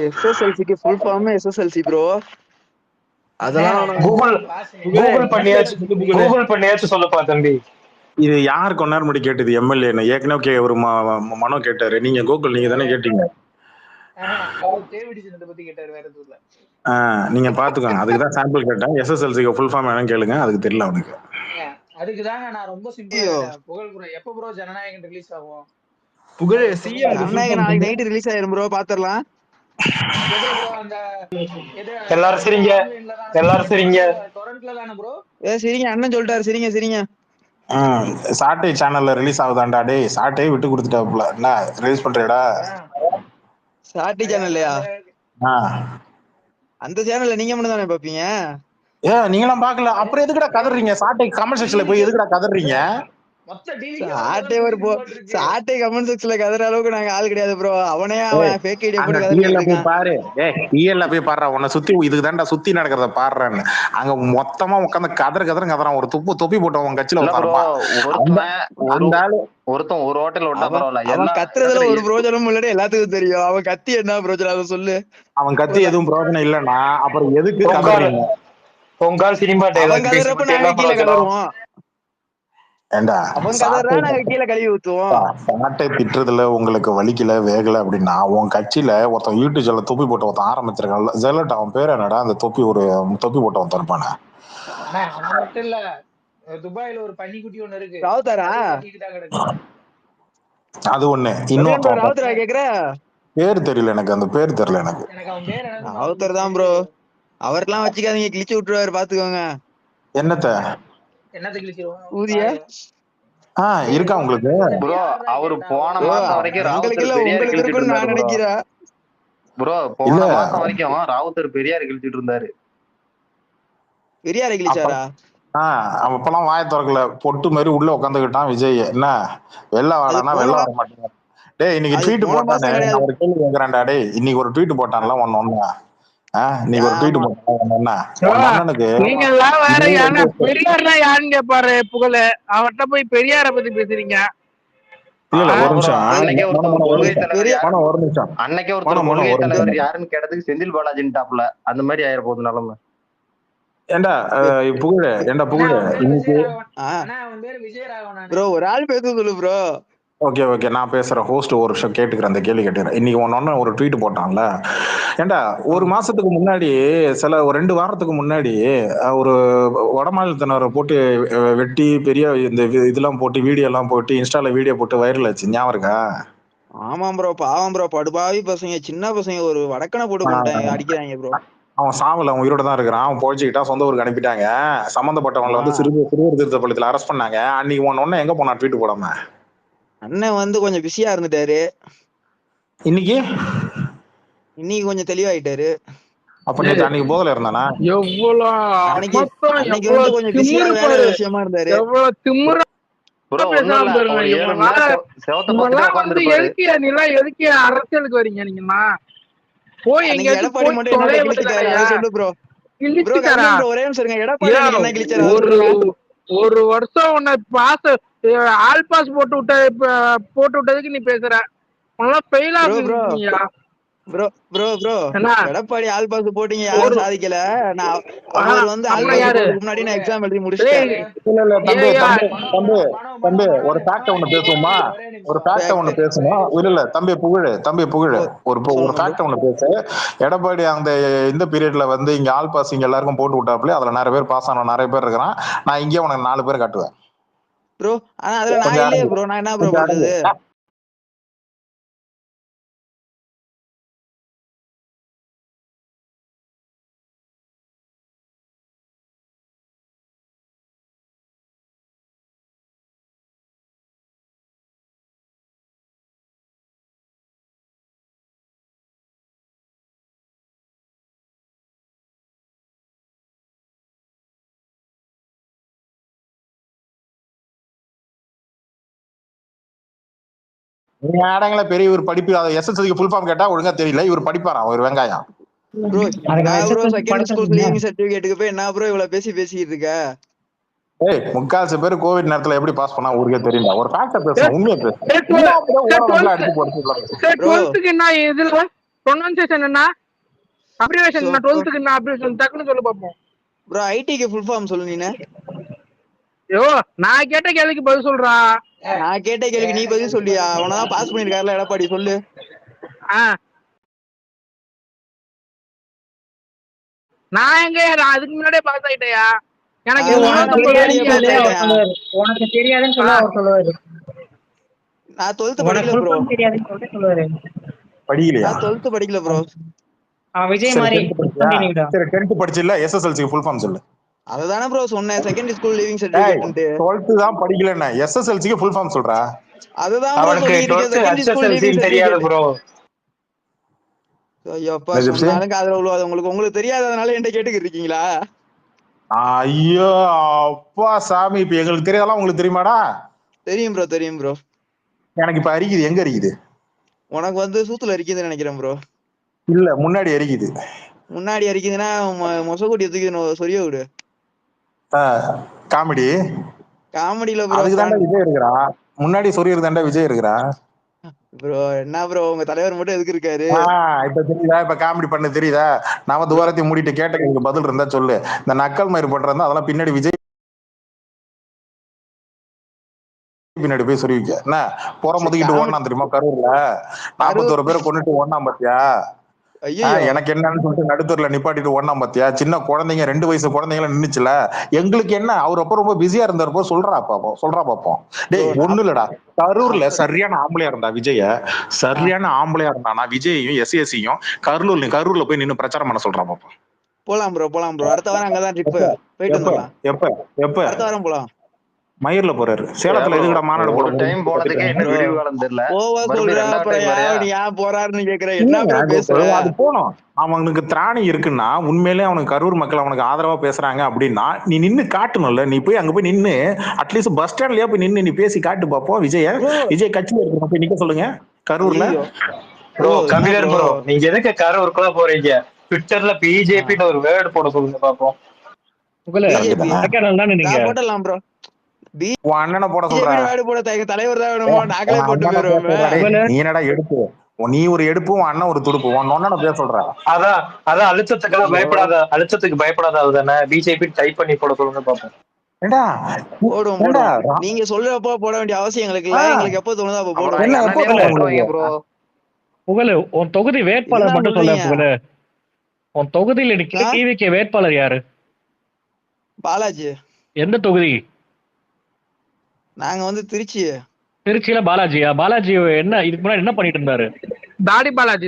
எஸ்எஸ்எல்சிக்கு ஃபுல் ஃபார்ம் எஸ்எஸ்எல்சி ப்ரோ. அதெல்லாம் கூகுள் பண்ணியாச்சும் சொல்லுப்பா தம்பி. இது யார் கொஞ்ச நேரம் முன்னாடி கேட்டது? எம்எல்ஏ ஏற்கனவே ஒரு மனோ கேட்டாரு. நீங்க கோகுல் நீங்க தானே கேட்டீங்க? பத்தி கேட்டாரு வேற எதுவும் இல்ல. நீங்க பாத்துக்கோங்க. அதுக்குதான் சாம்பிள் கேட்டேன். எஸ்எஸ்எல்சிக்கு ஃபுல் ஃபார்ம் என்னன்னு கேளுங்க. அதுக்கு தெரியல அவனுக்கு. அதுக்குதாங்க நான் ரொம்ப சிம்பிளா கேட்டேன். புகழ் ப்ரோ எப்ப ப்ரோ ஜனநாயகன் ரிலீஸ் ஆகும்? புகழ் சிஎம் ஜனநாயகன் நாளைக்கு நைட் ரிலீஸ் ஆயிரும் ப்ரோ, பாத்துறலாம். எது ப்ரோ அந்த எல்லாரும் சரிங்க, எல்லாரும் சரிங்க. டொரண்ட்ல தானே ப்ரோ? சரிங்க அண்ணன் சொல்லிட்டாரு. சரிங்க சரிங்க. சாட்டை சேனல்ல ரிலீஸ் ஆகுதாண்டா? டேய் சாட்டையை விட்டு கொடுத்துட்டாப்புல. என்ன ரிலீஸ் பண்றேடா? சாட்டி சேனல்லையா? அந்த சேனல்ல நீங்க மட்டும் தானே பாப்பீங்க? நீங்களாம் பாக்கல, அப்புறம் எதுக்குடா கதறீங்க? சாட்டை கமெண்ட் செக்ஷன்ல போய் எதுக்குடா கதறீங்க? சாட்டை கமெண்ட் செக்ஷன்ல கதற அளவுக்கு நாங்க ஆள் கிடையாது ப்ரோ. அவனே அவன் ஃபேக் ஐடியா போட்டு கதறிட்டு பாரு. டிஎல்ல போய் பாடுறா, உன்னை சுத்தி இதுக்கு தாண்டா சுத்தி நடக்கிறத பாடுறான்னு. அங்க மொத்தமா உட்காந்து கதறான். ஒரு தொப்பி போட்டு உன் கட்சியில ஒருத்தன் ஒரு ஹோட்டல் விட்டா பரவாயில்ல. அவன் கத்துறதுல ஒரு பிரோஜனமும் இல்ல, எல்லாத்துக்கும் தெரியும். அவன் கத்தி என்ன பிரோஜனம் அதை சொல்லு. அவன் கத்தி எதுவும் பிரோஜனம் இல்லன்னா அப்புறம் எதுக்கு கதறீங்க? பொங்கால் சினிமா அவன் கதறப்ப நாங்க கீழே கதறுவோம். சாட்டை திட்டுறதுல உங்களுக்கு வலிக்கல வேகல அப்படின்னா உன் கட்சியில ஒருத்தன் யூடியூப்ல தொப்பி போட்டு ஒருத்தன் ஆரம்பிச்சிருக்கான்ல ஜெலட், அவன் பேர் என்னடா? அந்த தொப்பி தொப்பி போட்டவன் தருப்பானே. மட்டும் இல்ல, துபாயில ஒரு பன்னிக்குட்டி ஒண்ணு இருக்கு. அது ஒண்ணு. இன்னும் பேர் தெரியல எனக்கு, அந்த பேர் தெரியல எனக்கு. ராவுத்தர் தான் ப்ரோ. அவர்லாம் வச்சுக்காதீங்க, கிழிச்சு விட்டுருவாரு, பாத்துக்கோங்க. என்னத்த இருக்கா உங்களுக்கு? ப்ரோ அவரு போன மாசம் வரைக்கும் உங்களுக்கு நான் நினைக்கிறேன் ப்ரோ. போன மாசம் வரைக்கும் ராவுத்தர் பெரியார் கிழிச்சிட்டு இருந்தாரு. பெரியார் கிழிச்சாரா? அப்பெல்லாம் வாய திறக்கல, பொட்டு மாதிரி உள்ள உட்காந்துக்கிட்டான் விஜய். என்ன வெள்ள வாடானா வெள்ள வர மாட்டேங்க. டேய் இன்னைக்கு ட்வீட் போட்டானே, ஒரு கேள்வி கேக்குறான்டா. டேய் இன்னைக்கு ஒரு ட்வீட் போட்டான்ல ஒன்னு நீங்க ஒரு ட்வீட் போட்டானுக்கு நீங்க எல்லாம் வேற யாருன்னா பெரியார்னா யாருன்னு கேட்பாரு புகழ். அவர்கிட்ட போய் பெரியார பத்தி பேசுறீங்க. அன்னைக்கே ஒருத்தர் கொள்கை தலைவர் யாருன்னு கேட்டதுக்கு செந்தில் பாலாஜின்டாப்ல. அந்த மாதிரி ஆயிர போகுது நிலைமை. ஏண்டா புகழ், ஏண்டா புகழ் ப்ரோ ஒரு ஆள் பேச சொல்லு ப்ரோ. ஓகே நான் பேசுறேன். ஹோஸ்ட் ஒரு விஷயம் கேட்டுக்கிறேன், அந்த கேள்வி கேட்டுக்கிறேன். இன்னைக்கு ஒன்னு ஒரு ட்வீட் போட்டான்ல. ஏண்டா ஒரு மாசத்துக்கு முன்னாடி ஒரு 2 வாரத்துக்கு முன்னாடி ஒரு வடமாநிலத்தினரை போட்டு வெட்டி பெரிய இந்த இதெல்லாம் போட்டு வீடியோ எல்லாம் போட்டு இன்ஸ்டால வீடியோ போட்டு வைரல் ஆச்சு, ஞாபகம் இருக்கா? ஆமாம் ப்ரோ, பாவம் ப்ரோ, படுபாவி பசங்க, சின்ன பசங்க ஒரு வடக்கனை போட்டு அடிக்கிறாங்க ப்ரோ. அவன் சாவல, அவன் உயிரோட தான் இருக்கிறான். அவன் பொழைச்சிக்கிட்டான், சொந்த ஊருக்கு அனுப்பிட்டாங்க. சம்பந்தப்பட்டவங்களை சிறுவர் திருத்த பள்ளத்துல அரெஸ்ட் பண்ணாங்க. அன்னைக்கு ஒன்னு எங்க போனா ட்வீட் போடாம? அண்ணன் கொஞ்சம் பிஸியா இருந்துட்டாரு. இன்னைக்கு கொஞ்சம் தெளிவாயிட்டாரு. அப்ப நேத்து அன்னைக்கு போகல இருந்தானா? அன்னைக்கு கொஞ்சம் பிஸியா வேற விஷயமா இருந்தாரு. அரசியலுக்கு வரீங்க நீங்கம்மா? போய் எடப்பாடி மட்டும் என்ன கிழிச்சிட்டாரு சொல்லு ப்ரோ. ஒரே நிமிஷம் இருங்க. எடப்பாடி என்ன கிழிச்சாரு? ஒரு வருஷம் உன்னை பாஸ் ஆல் பாஸ் போட்டு விட்டதுக்கு நீ பேசுற. எடப்பாடி ஆல் பாஸ் போட்டீங்க, யாரும் சாதிக்கல. அவர் முன்னாடி நான் எக்ஸாம் எழுதி முடிச்சிட்டேன். ஒரு ஃபேக்ட் ஒன்னு பேசுவோமா? இல்ல தம்பி புகழ் ஒரு ஃபேக்ட் ஒன்னு பேசு. எடப்பாடி அந்த இந்த பீரியட்ல இங்க ஆல் பாஸ் இங்க எல்லாருக்கும் போட்டு விட்டாப்ல. அதுல நிறைய பேர் பாஸ் ஆன நிறைய பேர் இருக்கிறான். நான் இங்கே உனக்கு 4 பேர் காட்டுவேன் ப்ரோ. ஆனா அதுல நான் இல்லையே ப்ரோ. நான் என்ன ப்ரோ பண்றது? பெரிய ஒரு படிப்பு. எஸ்எஸ்எல்சிக்கு ஃபுல் ஃபார்ம் கேட்டா ஒழுங்கா தெரியல. இவர் படிப்பாராம் ஒரு வெங்காயம். ப்ரோ செகண்ட் ஸ்கூல் லீவிங் சர்டிபிகேட்டுக்கு போய் என்ன ப்ரோ இவ்வளவு பேசிட்டு இருக்க? முக்கால்சி பேர் கோவிட் நேரத்துல எப்படி பாஸ் பண்ணா ஊருக்கே தெரியல. ஒரு ஃபேக்ட் பேசணும், உண்மையை பேசணும். என்ன இதுல ப்ரொனன்சியேஷன் என்ன, அப்ரிவேஷன் என்ன? 12க்கு என்ன அப்ரிவேஷன் டக்குன்னு சொல்ல பாப்போம். ப்ரோ ஐடிக்கு ஃபுல் ஃபார்ம் சொல்லு நீனே. ஐயோ நான் கேட்ட கேள்விக்கு பதில் சொல்றா. நான் கேட்ட கேள்விக்கு நீ பதில் சொல்லியா? அவனதான் பாஸ் பண்ணிருக்காருல எடப்பாடி, சொல்லு. நான் எங்க அதுக்கு முன்னாடியே பாஸ் ஆயிட்டேயா? எனக்கு உனக்கு தெரியாதுன்னு சொல்ல அவர் சொல்லுவாரு. நான் 12th படிக்கல ப்ரோ. தெரியாதுன்னு சொல்லிட்டு சொல்லுவாரு. படிக்கலையா? நான் 12th படிக்கல ப்ரோ. விஜய் மாதிரி சரி 10th படிச்சில்ல, SSLC ஃபுல் ஃபார்ம் சொல்லு. அததானே ப்ரோ சொன்னேன், secondary school leaving certificate. 12th தான் படிக்கலன்னா SSLC க்கு ஃபுல் ஃபார்ம் சொல்றா. அதுதான் ப்ரோ சொல்லிருக்கேன், செகண்டரி ஸ்கூல் லீவிங் தெரியாது ப்ரோ. ஐயோப்பா சொன்னாலும் காதுல விழுவாது உங்களுக்கு. உங்களுக்கு தெரியாததுனால என்கிட்ட கேட்டுக்கிட்டு இருக்கீங்களா? ஐயோ அப்பா சாமி, இப்ப எங்களுக்கு தெரியாதெல்லாம் உங்களுக்கு தெரியுமாடா? தெரியும் ப்ரோ, தெரியும் ப்ரோ. எனக்கு இப்ப அரிக்குது. எங்க அரிக்குது? உனக்கு வந்து சூத்துல அரிக்குதுன்னு நினைக்கிறேன் ப்ரோ. இல்ல முன்னாடி அரிக்குது. முன்னாடி அரிக்குதுன்னா மொசக்குட்டி தூக்கி சொரிய விடு. காமெடி காமெடியில ப்ரோ. அதுக்கு தாண்டா விஜய் இருக்கிறா. முன்னாடி சொரியறது தாண்டா விஜய் இருக்கிறா. ப்ரோ என்ன ப்ரோ உங்க தலைவர் மட்டும் எதுக்கு இருக்காரு? இப்ப தெரியுதா? இப்ப காமெடி பண்ண தெரியுதா? நாம துவாரத்தையும் மூடிட்டு கேட்ட பதில் இருந்தா சொல்லு. இந்த நக்கல் மாதிரி பண்றதா அதெல்லாம் பின்னாடி விஜய் பின்னாடி போய் சொல்லிக்க. என்ன புற முதுகிட்டு ஓடனா தெரியுமா? கரூர்ல 41 பேரை கொண்டுட்டு ஓடனா பாத்தியா? எனக்கு என்னன்னு சொல்லிட்டு நடுத்தூர்ல நிப்பாட்டிட்டு ஓடனா பாத்தியா? சின்ன குழந்தைங்க 2 வயசு குழந்தைங்கள நின்னுச்சுல. எங்களுக்கு என்ன, அவர் அப்ப ரொம்ப பிஸியா இருந்தப்போ சொல்றா பாப்போம். டேய் ஒண்ணு இல்லடா, கரூர்ல சரியான ஆம்பளையா இருந்தா விஜய, சரியான ஆம்பளையா இருந்தானா விஜயையும் SSCயும் கரூர்ல போய் நின்னு பிரச்சாரம் பண்ண சொல்றா பாப்போம். போலாம் ப்ரோ, போலாம் ப்ரோ. அடுத்த வாரம் அங்கதான் ட்ரிப் போயிட்டு வந்துடலாம். எப்ப அடுத்த வாரம் போலாம். மயிர்ல போறாரு. சேலத்துல எதுக்குடா மாநாடு போட? டைம் போனதுக்கே என்ன விரிவு காலம் தெரியல. ஓவா சொல்றா அப்புறம் ஏன் போறாருன்னு கேக்குறேன். என்ன ப்ரோ பேசுற? அது போனோம். அவனுக்கு திராணி இருக்குன்னா, உண்மையிலே அவனுக்கு கரூர் மக்கள் அவனுக்கு ஆதரவா பேசுறாங்க அப்படின்னா நீ நின்னு காட்டணும்ல. நீ போய் அங்க போய் நின்னு அட்லீஸ்ட் பஸ் ஸ்டாண்ட்லயே போய் நின்னு நீ பேசி காட்டு பாப்போம். விஜய் கட்சியில இருக்கிற போய் நிக்க சொல்லுங்க கரூர்ல. ப்ரோ கபிலர் ப்ரோ, நீங்க எதுக்கு கரூருக்குள்ள போறீங்க? ட்விட்டர்ல பிஜேபின்னு ஒரு வேர்டு போட சொல்லுங்க பாப்போம். போடலாம் ப்ரோ. அண்ணனை போட சொல்றேன். தலைவர் தான் வேணுமோ? நாங்களே போட்டு போயிருவோம். நீ என்னடா எடுப்பு? நீ ஒரு எடுப்பு, அண்ணன் ஒரு துடுப்பு. ஒன்னு பேச சொல்ற. அதான் அழுத்தத்துக்கெல்லாம் பயப்படாத, அழுத்தத்துக்கு பயப்படாத. அதுதானே பிஜேபி டைப் பண்ணி போட சொல்லுங்க பாப்போம். போடுவோம். நீங்க சொல்றப்போ போட வேண்டிய அவசியம் எங்களுக்கு இல்ல. எங்களுக்கு எப்போ தோணுதோ அப்ப போடுவோம். புகழு உன் தொகுதி வேட்பாளர் மட்டும் சொல்ல. புகழு உன் தொகுதியில் நிக்கிற டிவிக்கு வேட்பாளர் யாரு? பாலாஜி. எந்த தொகுதி? நாங்க வந்து திருச்சியில பாலாஜியா? பாலாஜி என்ன இதுக்கு முன்னாடி என்ன பண்ணிட்டு இருந்தாரு? தாடி பாலாஜி.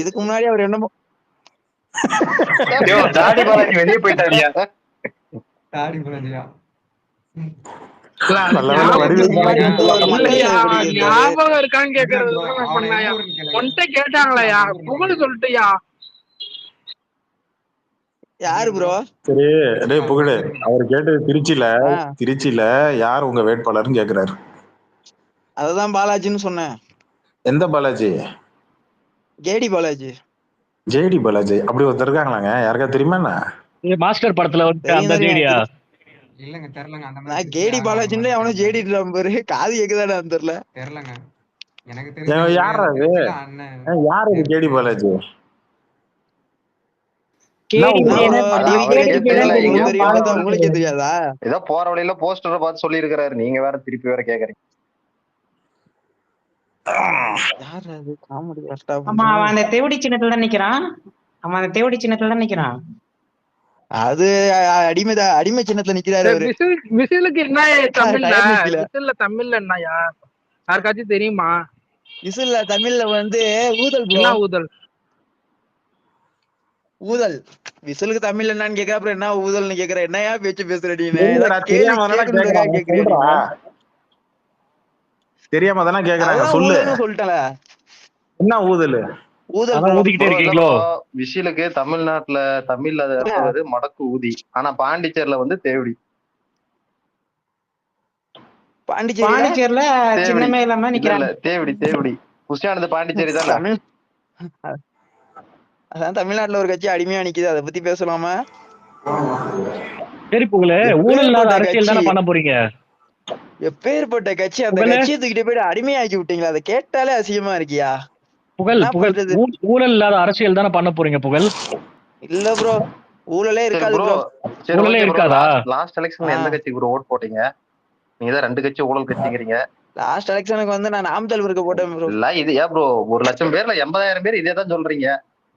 இதுக்கு முன்னாடி அவர் என்ன தாடி பாலாஜி வெளியே போயிட்டாரியா? தாடி பாலாஜியா? ஞாபகம் இருக்கான்னு கேக்குறது கேட்டாங்களா? புகழ் சொல்லிட்டியா? யாரு ப்ரோ? சரி டேய் புகழு, அவர் கேட்டது திருச்சியில யார் உங்க வேட்பாளர்னு கேக்குறாரு. அததான் பாலாஜின்னு சொன்னேன். எந்த பாலாஜி? ஜேடி பாலாஜி. ஜேடி பாலாஜி அப்படி ஒருத்தர் இருக்காங்களாங்க? யாருக்கா தெரியுமா? என்ன மாஸ்டர் படத்துல வந்து அந்த ஜேடியா? இல்லங்க தெரியலங்க. அந்த நான் கேடி பாலாஜின்னு அவனே ஜேடி நம்பர் காது கேக்குதானே தெரியல. தெரியலங்க எனக்கு தெரியும். யார் அது? யார் இது கேடி பாலாஜி? உங்களுக்கே தெரியாதா? ஏதோ போற வழியில போஸ்டரை பார்த்து சொல்லி இருக்கிறாரு. நீங்க வேற திருப்பி வேற கேக்குறீங்க. அந்த தேவடி சின்னத்துல தான் நிக்கிறான். அது அடிமை சின்னத்துல நிக்கிறாரு. விசிலுக்கு என்ன தமிழ்ல என்னயா யாருக்காச்சும் தெரியுமா? விசில்ல தமிழ்ல வந்து ஊதல். ஊதல். விசிலுக்கு தமிழ்ல என்னன்னு கேக்குற, அப்புறம் என்ன ஊதல்னு கேக்குற? என்னையா பேச்சு பேசுற நீ? தெரியாம தானே கேக்குறாங்க. சொல்லு. சொல்லிட்டல என்ன ஊதல்? விசிலுக்கு தமிழ்ல அது மடக்கு ஊதி. ஆனா பாண்டிச்சேரியில வந்து தேவடி. பாண்டிச்சேரியில சின்னமே இல்லாம நிக்கிறாங்க. தேவடி புஷ்யானது பாண்டிச்சேரி தானே. அதான் தமிழ்நாட்டுல ஒரு கட்சி அடிமையா நிக்குது. அதை பத்தி பேசலாமா? சரி புகழே, ஊழல் இல்லாத அரசியல் தானே பண்ண போறீங்க. எப்பேற்பட்ட கட்சி? அந்த கட்சியை தூக்கிட்டு போயிட்டு அடிமையாக்கி விட்டீங்களா? அதை கேட்டாலே அசிங்கமா இருக்கியா? புகழ் ஊழல் இல்லாத அரசியல் தானே பண்ண போறீங்க புகழ்? இல்ல ப்ரோ, ஊழலே சரி இருக்காது ப்ரோ ப்ரோ. சரி ஊழலே ஓகே ப்ரோ இருக்காதா? லாஸ்ட் எலெக்ஷன்ல எந்த கட்சிக்கு ப்ரோ ஓட் போட்டீங்க? நீங்க தான் 2 கட்சி ஊழல் கட்சிங்கிறீங்க. லாஸ்ட் எலெக்ஷனுக்கு வந்து நான் நாம் தலைவருக்கு போட்டேன் ப்ரோ. இல்ல இது ஏன் ப்ரோ 1,00,000 பேர்ல 80,000 பேர் இதே தான் சொல்றீங்க.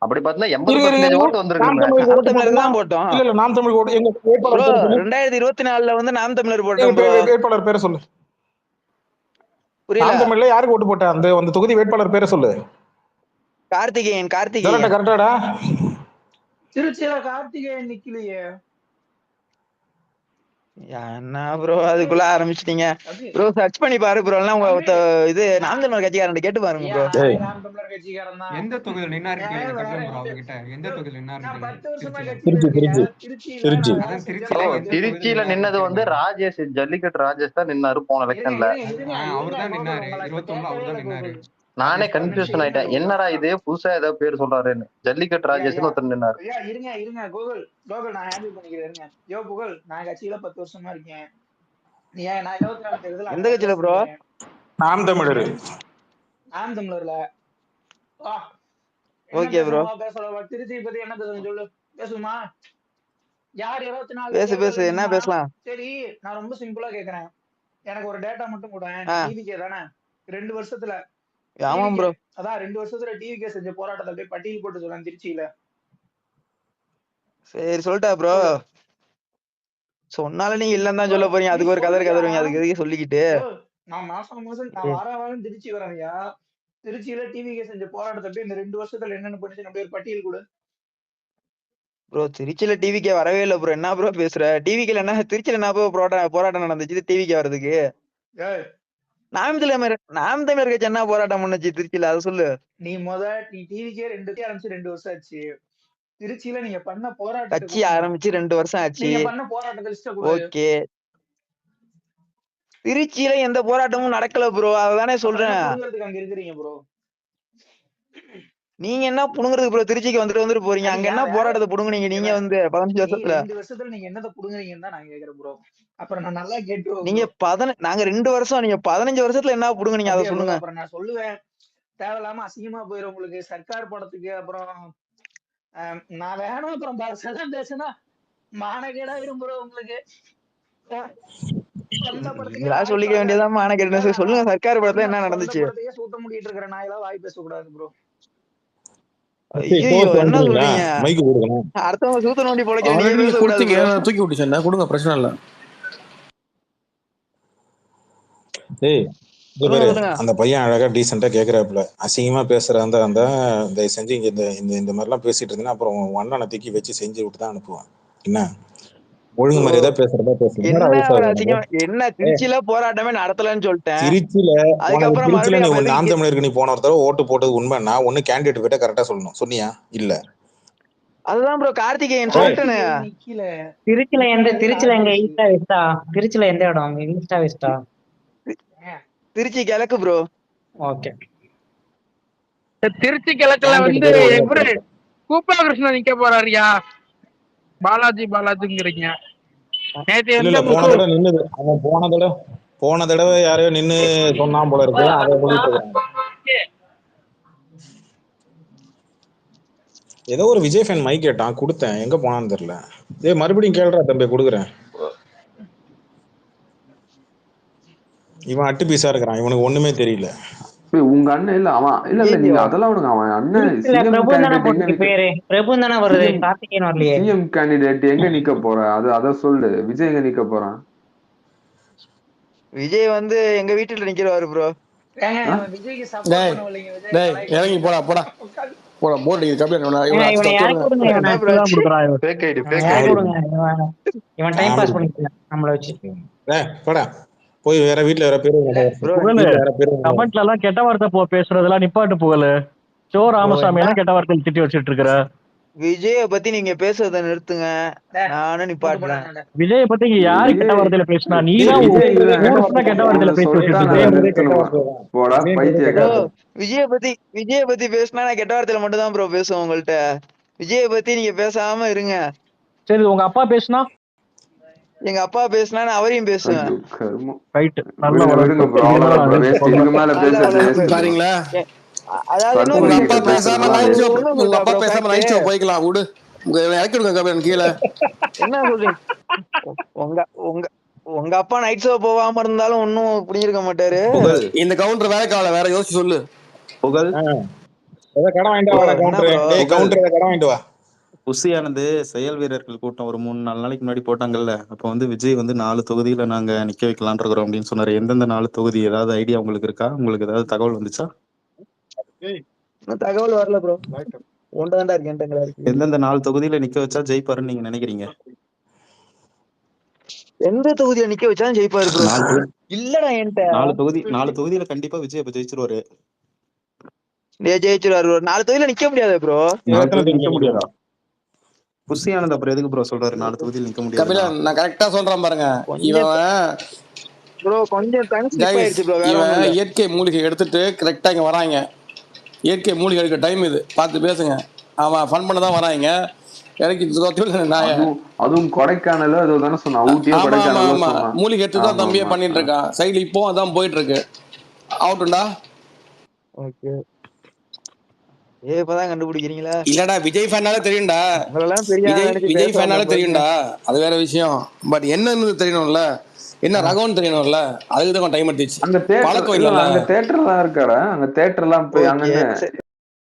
அப்படி பார்த்தா 80% ஓட்டு வந்திருக்குமே. நாம் தமிழருக்கு தான் போட்டோம் இல்ல நாம் தமிழ் ஓட்டு எங்க வேட்பாளர் ப்ரோ. பேர் சொல்லு. 2024 வந்து நாம் தமிழர் எங்க போட்டோம் ப்ரோ. வேட்பாளர் பேரை சொல்லு. புரியல. நாம் தமிழ்ல யாருக்கு ஓட்டு போட்ட? அந்த தொகுதி வேட்பாளர் பேரை சொல்லு. கார்த்திகேயன். கரெக்டாடா? திருச்சியில கார்த்திகேயன் நிக்கலையே. என்ன ப்ரோ அதுக்குள்ள ஆரம்பிச்சிட்டீங்க ப்ரோ? சர்ச் பண்ணி பாரு ப்ரோ. எல்லாம் உங்க இது நாம் தமிழர் கட்சிக்காரன் கேட்டு பாருங்க ப்ரோ. நாம் தமிழர் கட்சிக்காரன் தான். எந்த தொகுதியில் நின்னாரு கேளுங்க கட்டலாம் ப்ரோ அவர்கிட்ட. எந்த தொகுதியில் நின்னாரு திருச்சியில நின்னது வந்து ராஜேஷ், ஜல்லிக்கட்டு ராஜேஷ் தான் நின்னாரு போன எலெக்ஷன்ல. அவர்தான் நின்னாரு 21 அவர்தான் நின்னாரு. நானே கன்ஃபியூஷன் ஆயிட்டேன், என்னடா இது புதுசா ஏதோ பேர் சொல்றாருன்னு. ஜல்லிக்கட்டு ராஜேஷ்னு ஒருத்தர் நின்னாரு. இருங்க கூகுள் நான் ஹேண்டில் பண்ணிக்கிறேன். யோ புகழ், நான் கட்சியில 10 வருஷமா இருக்கேன். நான் 24 தேர்தல் எந்த கட்சியில ப்ரோ? நாம் தமிழர். நாம் தமிழர்ல. Okay bro. திருச்சி பத்தி என்ன பேசுறேன் சொல்லு. பேசுமா? யார் 24 பேசு என்ன பேசலாம்? சரி, நான் ரொம்ப சிம்பிளா கேக்குறேன். எனக்கு ஒரு டேட்டா மட்டும் கூட. டிவிகே தானே 2 வருஷத்துல. ஆமா ப்ரோ. அதான் 2 வருஷத்துல டிவிகே செஞ்ச போராட்டத்தை போய் பட்டியல் போட்டு சொல்றேன் திருச்சியில. சரி சொல்லிட்டா ப்ரோ. சொன்னால நீங்க இல்லன்னு தான் சொல்ல போறீங்க. அதுக்கு ஒரு கதறுவீங்க. அதுக்கு எதுக்கு சொல்லிக்கிட்டு? நான் மாசம் நான் வாரம் திருச்சி வரேன்யா. திருச்சியில டிவிகே செஞ்ச போராட்டத்தை போய் இந்த 2 வருஷத்துல என்னென்ன பண்ணிச்சு நம்ம ஒரு பட்டியல் கொடு ப்ரோ. திருச்சியில டிவிகே வரவே இல்லை ப்ரோ. என்ன ப்ரோ பேசுற? டிவிகேல என்ன திருச்சியில என்ன போராட்டம் நடந்துச்சு டிவிகே வர்றதுக்கு? நாம் தமிழர் கட்சி என்ன போராட்டம் பண்ணுச்சு திருச்சியில? அதை சொல்லு. நீ டிவிக்கே 2 ஆரம்பிச்சு 2 வருஷம் ஆச்சு. திருச்சியில நீங்க பண்ண போராட்டம் கட்சி ஆரம்பிச்சு 2 வருஷம் ஆச்சு. நீங்க பண்ண போராட்டத்தை ஓகே. திருச்சியில எந்த போராட்டமும் நடக்கல ப்ரோ. அதானே சொல்றேன். அங்க இருக்கிறீங்க ப்ரோ. நீங்க என்ன புடுங்குறது ப்ரோ? திருச்சிக்கு வந்துட்டு போறீங்க. அங்க என்ன போராட்டத்தை புடுங்குனீங்க நீங்க வந்து 15 வருஷத்துல? 2 வருஷத்துல நீங்க என்னத புடுங்குறீங்கன்னு தான் நான் கேக்குறேன் ப்ரோ. அப்புறம் நான் நல்லா கேட்டுறோம். நீங்க நாங்க 2 வருஷம், நீங்க 15 வருஷத்துல என்ன புடுங்குனீங்க அதை சொல்லுங்க. அப்புறம் நான் சொல்லுவேன். தேவையில்லாம அசிங்கமா போயிரும் உங்களுக்கு சர்க்கார் படத்துக்கு. அப்புறம் நான் வேணும் அப்புறம் பர்சனலா பேசினா மானகேடா ப்ரோ உங்களுக்கு. சொல்லிக்க வேண்டியதான் மானகேடு. சொல்லுங்க சர்க்கார் படத்துல என்ன நடந்துச்சு? சூத்த முடிட்டு இருக்கிற நாயெல்லாம் வாய் பேசக்கூடாது ப்ரோ. என்ன சொல்றீங்க? அடுத்தவங்க சூத்த நோண்டி போல தூக்கி விட்டுச்சேன் கொடுங்க, பிரச்சனை இல்ல. அந்த பையன் அழகா டீசெண்டா கேக்குறாப்புல. அசிங்கமா பேசுறாங்க அந்த தயவு செஞ்சு இந்த மாதிரி எல்லாம் பேசிட்டு இருந்தீங்கன்னா அப்புறம் அண்ணனை தூக்கி வச்சு செஞ்சு விட்டு தான் அனுப்புவான். என்ன ஒழுங்கு மாதிரியே பேசுறதா பேசுறேன். என்ன திருச்சியில போராட்டமே நடத்தலன்னு சொல்லிட்டேன். திருச்சியில நீ நாம் தமிழருக்கு நீ போன ஒரு தடவை ஓட்டு போட்டது உண்மைன்னா ஒண்ணு கேண்டிடேட் கிட்ட கரெக்டா சொல்லணும். சொன்னியா? இல்ல அதுதான் ப்ரோ கார்த்திகேயன் சொல்லிட்டேன். திருச்சியில எங்க ஈஸ்டா வெஸ்டா? திருச்சியில எந்த இடம்? ஈஸ்டா வெஸ்டா? திருச்சி கிழக்கு ப்ரோ. ஓகே. திருச்சி கிழக்குல வந்து இவரு கூப்பா கிருஷ்ணன் நிக்க போறாருயா. பாலாஜிங்கிறீங்க. போன தடவை யாரையோ நின்னு சொன்னா போல இருக்கு. ஏதோ ஒரு விஜய் ஃபேன் மைக் கேட்டான், கொடுத்தேன். எங்க போனான்னு தெரியல. மறுபடியும் கேள்றா தம்பி, கொடுக்குறேன். இவன் அட்டு பீஸா இருக்கிறான். இவனுக்கு ஒண்ணுமே தெரியல. உங்க அண்ணன் இல்ல அவன் இல்ல நீங்க அதெல்லாம் விடுங்க. அவன் அண்ணன் சிஎம் கேண்டிடேட் எங்க நிக்க போற? அத சொல்லு. விஜய் எங்க நிக்க போறான்? விஜய் வந்து எங்க வீட்டுல நிக்கிறவாரு ப்ரோ. இறங்கி போடா போடா போடா. போர்டு போடா போய் வேற வீட்டுல வேற பேரு கமெண்ட்ல எல்லாம் கெட்ட வார்த்தை பேசுறதெல்லாம் நிப்பாட்டு புகழ். சோ ராமசாமி எல்லாம் கெட்ட வார்த்தையில் திட்டி வச்சிட்டு இருக்கிற. விஜய பத்தி நீங்க பேசுறத நிறுத்துங்க. நானும் நிப்பாட்டுறேன். விஜய பத்தி யாரு கெட்ட வார்த்தையில பேசினா? நீதான் கெட்ட வார்த்தையில பேசிட்டு. விஜய பத்தி பேசினா நான் கெட்ட வார்த்தையில மட்டும் தான் ப்ரோ பேசுவேன் உங்கள்ட்ட. விஜய பத்தி நீங்க பேசாம இருங்க. சரி, உங்க அப்பா பேசினா? எங்க அப்பா பேசினா நான் அவரையும் பேசுவேன். போய்க்கலாம் விடு. இறக்கி விடுங்க கபிலன் கீழே. என்ன சொல்றீங்க? உங்க உங்க உங்க அப்பா நைட் ஷோ போகாம இருந்தாலும் ஒன்னும் புரிஞ்சிருக்க மாட்டாரு. இந்த கவுண்டர் வேற கால வேற யோசிச்சு சொல்லு. புகழ் கடை வாங்கிட்டு வா கவுண்டர் கடை வாங்கிட்டு வா. புஷி ஆனந்த் செயல் வீரர்கள் கூட்டம் ஒரு 3-4 நாளைக்கு முன்னாடி போட்டாங்கல்ல. அப்ப வந்து விஜய் வந்து 4 தொகுதியில நாங்க நிக்க வைக்கலான் இருக்கிறோம் அப்படின்னு சொன்னாரு. எந்தெந்த 4 தொகுதி ஏதாவது ஐடியா உங்களுக்கு இருக்கா? உங்களுக்கு ஏதாவது தகவல் வந்துச்சா? தகவல் வரல ப்ரோ. ஒன்றாண்டா இருக்கேன். எந்தெந்த 4 தொகுதியில நிக்க வச்சா ஜெயிப்பாருன்னு நீங்க நினைக்கிறீங்க? எந்த தொகுதியை நிக்க வச்சாலும் ஜெயிப்பாரு ப்ரோ. இல்லடா என்கிட்ட 4 தொகுதியில கண்டிப்பா விஜய் அப்ப ஜெயிச்சிருவாரு. ஜெயிச்சிருவாரு. 4 தொகுதியில நிக்க முடியாது ப்ரோ. நிக்க முடியாதா? புஷி ஆனந்த் அப்புறம் எதுக்கு ப்ரோ சொல்றாரு 4 தொகுதியில் நிக்க முடியாது? கபிலன் நான் கரெக்டா சொல்றேன் பாருங்க. இவன் ப்ரோ கொஞ்சம் ஆயிடுச்சு ப்ரோ. இவன் இயற்கை மூலிகை எடுத்துட்டு கரெக்டா இங்க வராங்க. இயற்கை மூலிகை எடுக்க டைம் இது, பார்த்து பேசுங்க. அவன் ஃபன் பண்ண தான் வராங்க. அதுவும் கொடைக்கானல் அது தானே சொன்னா. ஊட்டியா கொடைக்கானல் மூலிகை எடுத்து தான் தம்பியே பண்ணிட்டு இருக்கான். சைடுல இப்போ அதான் போயிட்டு இருக்கு. அவுட்டுண்டா. ஓகே. இப்பதான் கண்டுபிடிக்கிறீங்களா? இல்லடா விஜய் ஃபேனால தெரியும்டா. விஜய் ஃபேனால தெரியும்டா, அது வேற விஷயம். பட் என்னன்னு தெரியணும்ல, என்ன ரகம்னு தெரியணும்ல, அதுக்கு தான் டைம் எடுத்துச்சு. அந்த பழக்கம் இல்ல. அங்க தியேட்டர்லாம் இருக்காடா. அங்க தியேட்டர்லாம் போய் அங்க